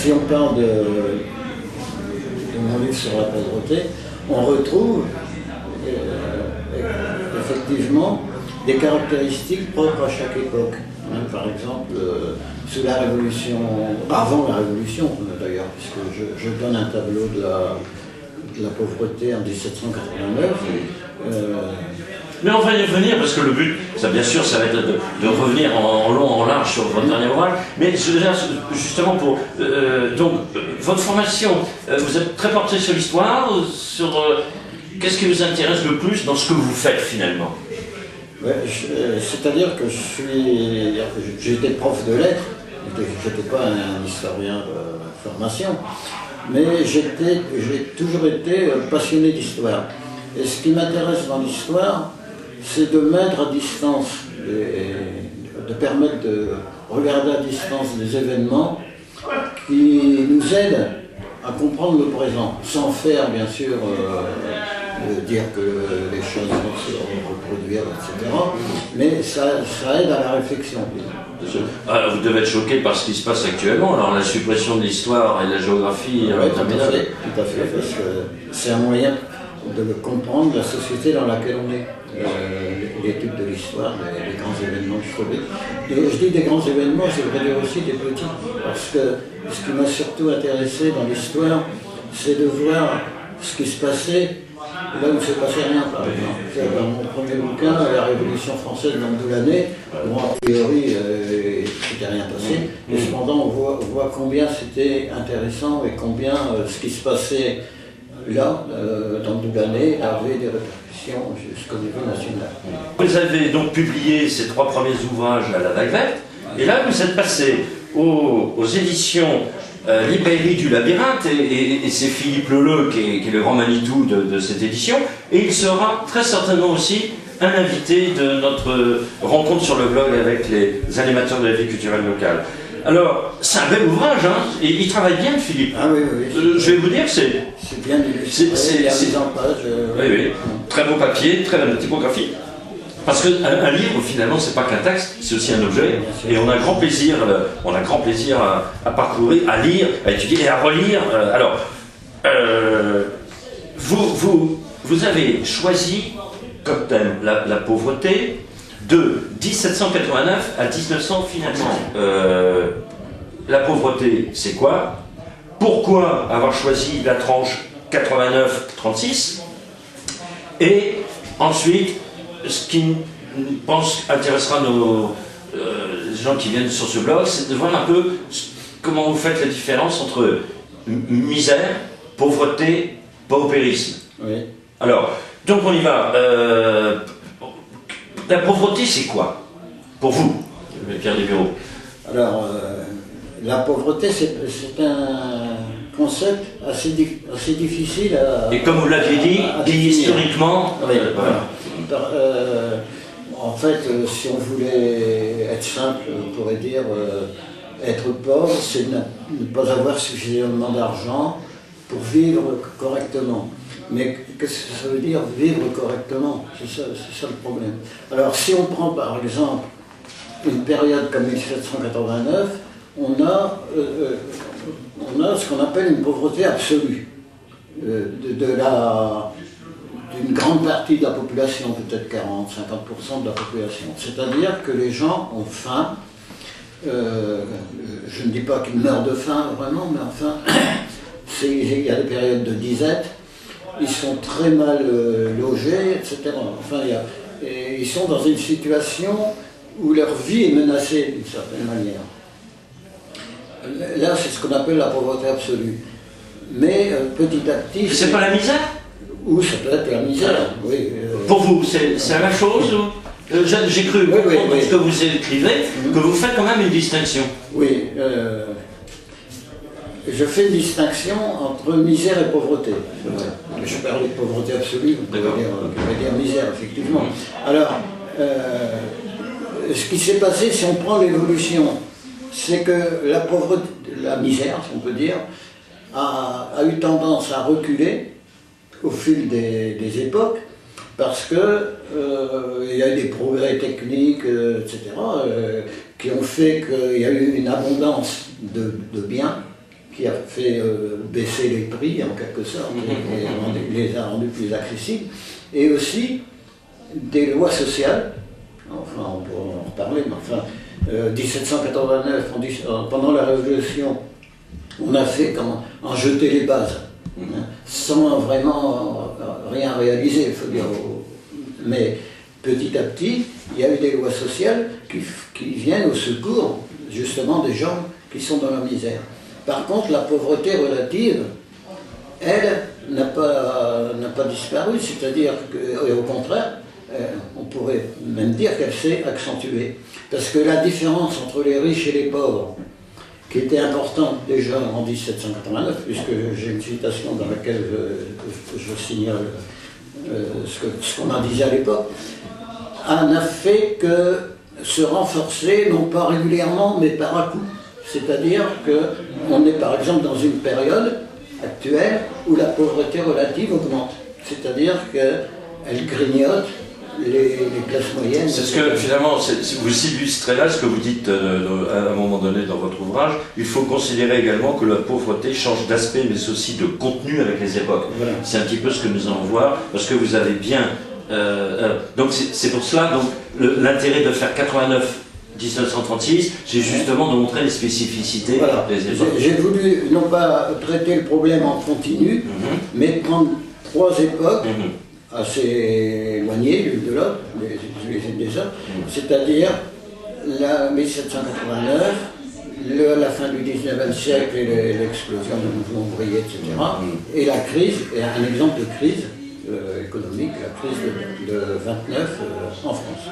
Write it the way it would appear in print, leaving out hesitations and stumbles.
si on parle de mon livre sur la pauvreté, on retrouve effectivement des caractéristiques propres à chaque époque. Par exemple, sous la Révolution, avant la Révolution d'ailleurs, puisque je donne un tableau de la pauvreté en 1789. Mais on va y revenir, parce que le but, ça, bien sûr, ça va être de revenir en long, en large sur votre dernier ouvrage. Mais justement, votre formation, vous êtes très porté sur l'histoire, qu'est-ce qui vous intéresse le plus dans ce que vous faites finalement? Ouais, c'est-à-dire que j'étais prof de lettres, je n'étais pas un historien de formation, mais j'ai toujours été passionné d'histoire. Et ce qui m'intéresse dans l'histoire, c'est de mettre à distance, de permettre de regarder à distance des événements qui nous aident à comprendre le présent, sans faire bien sûr dire que les choses vont se reproduire, etc. Mais ça aide à la réflexion. Alors, vous devez être choqué par ce qui se passe actuellement, alors la suppression de l'histoire et de la géographie. Oui, tout à fait, parce que c'est un moyen de comprendre la société dans laquelle on est. L'étude de l'histoire, des grands événements historiques. Et je dis des grands événements, je voudrais dire aussi des petits, parce que ce qui m'a surtout intéressé dans l'histoire, c'est de voir ce qui se passait là où il ne se passait rien, par exemple. Dans mon premier bouquin, La Révolution française dans l'année, bon, a priori, il ne s'était rien passé, mais cependant, on voit combien c'était intéressant et combien ce qui se passait là, dans l'année, avait des répercussions jusqu'au niveau national. Vous avez donc publié ces 3 premiers ouvrages à la Vague Verte, et là vous êtes passé aux éditions Librairie du Labyrinthe, et c'est Philippe Leleu qui est le grand Manitou de cette édition, et il sera très certainement aussi un invité de notre rencontre sur le blog avec les animateurs de la vie culturelle locale. Alors, c'est un bel ouvrage, hein, et il travaille bien, Philippe. Ah oui, oui. Je vais vous dire, c'est bien illustré, c'est en page. Oui. Très beau papier, très belle typographie. Parce qu'un livre, finalement, c'est pas qu'un texte, c'est aussi un objet. Et on a grand plaisir, à parcourir, à lire, à étudier et à relire. Alors, vous avez choisi comme thème la pauvreté de 1789 à 1900 finalement. La pauvreté, c'est quoi? Pourquoi avoir choisi la tranche 89-36? Et ensuite, ce qui, je pense, intéressera nos gens qui viennent sur ce blog, c'est de voir un peu comment vous faites la différence entre misère, pauvreté, paupérisme. Oui. Alors, donc on y va. La pauvreté, c'est quoi pour vous, Pierre Desbureaux? Alors, la pauvreté, c'est un concept assez difficile à... Et comme vous l'aviez dit historiquement... Oui, voilà. En fait, si on voulait être simple, on pourrait dire être pauvre, c'est ne pas avoir suffisamment d'argent pour vivre correctement. Mais qu'est-ce que ça veut dire vivre correctement? C'est ça le problème. Alors si on prend par exemple une période comme 1789, on a ce qu'on appelle une pauvreté absolue d'une grande partie de la population, peut-être 40-50% de la population. C'est-à-dire que les gens ont faim. Je ne dis pas qu'ils meurent de faim vraiment, mais enfin, il y a des périodes de disette. Ils sont très mal logés, etc. Enfin, ils sont dans une situation où leur vie est menacée d'une certaine manière. Là, c'est ce qu'on appelle la pauvreté absolue. Mais petit à petit... C'est pas la misère? Ou ça peut être la misère, oui. Pour vous, c'est la même chose ou... J'ai cru comprendre ce que vous écrivez, que vous faites quand même une distinction. Oui. Je fais une distinction entre misère et pauvreté. Je parle de pauvreté absolue, on pourrait dire misère, effectivement. Alors, ce qui s'est passé, si on prend l'évolution, c'est que la pauvreté, la misère, si on peut dire, a eu tendance à reculer au fil des époques, parce qu'il y a eu des progrès techniques, etc., qui ont fait qu'il y a eu une abondance de biens, qui a fait baisser les prix en quelque sorte, et les a rendus plus accessibles, et aussi des lois sociales, enfin on pourra en reparler, mais enfin 1789, pendant la Révolution, on a fait en jeter les bases, sans vraiment rien réaliser, il faut dire. Mais petit à petit, il y a eu des lois sociales qui viennent au secours justement des gens qui sont dans la misère. Par contre, la pauvreté relative, elle, n'a pas disparu, c'est-à-dire qu'au contraire, on pourrait même dire qu'elle s'est accentuée. Parce que la différence entre les riches et les pauvres, qui était importante déjà en 1789, puisque j'ai une citation dans laquelle je signale ce qu'on en disait à l'époque, n'a fait que se renforcer, non pas régulièrement, mais par à-coups. C'est-à-dire qu'on est par exemple dans une période actuelle où la pauvreté relative augmente. C'est-à-dire qu'elle grignote les classes moyennes. C'est ce que finalement, vous illustrez là ce que vous dites à un moment donné dans votre ouvrage. Il faut considérer également que la pauvreté change d'aspect mais aussi de contenu avec les époques. Voilà. C'est un petit peu ce que nous allons voir parce que vous avez bien... donc c'est pour cela l'intérêt de faire 89-1936, c'est justement de montrer les spécificités des époques. J'ai voulu non pas traiter le problème en continu, mais prendre trois époques assez éloignées l'une de l'autre, les unes des autres, c'est-à-dire la 1789, la fin du 19e siècle et l'explosion de mouvements ouvriers, etc. Et la crise, et un exemple de crise économique, la crise de 29 en France.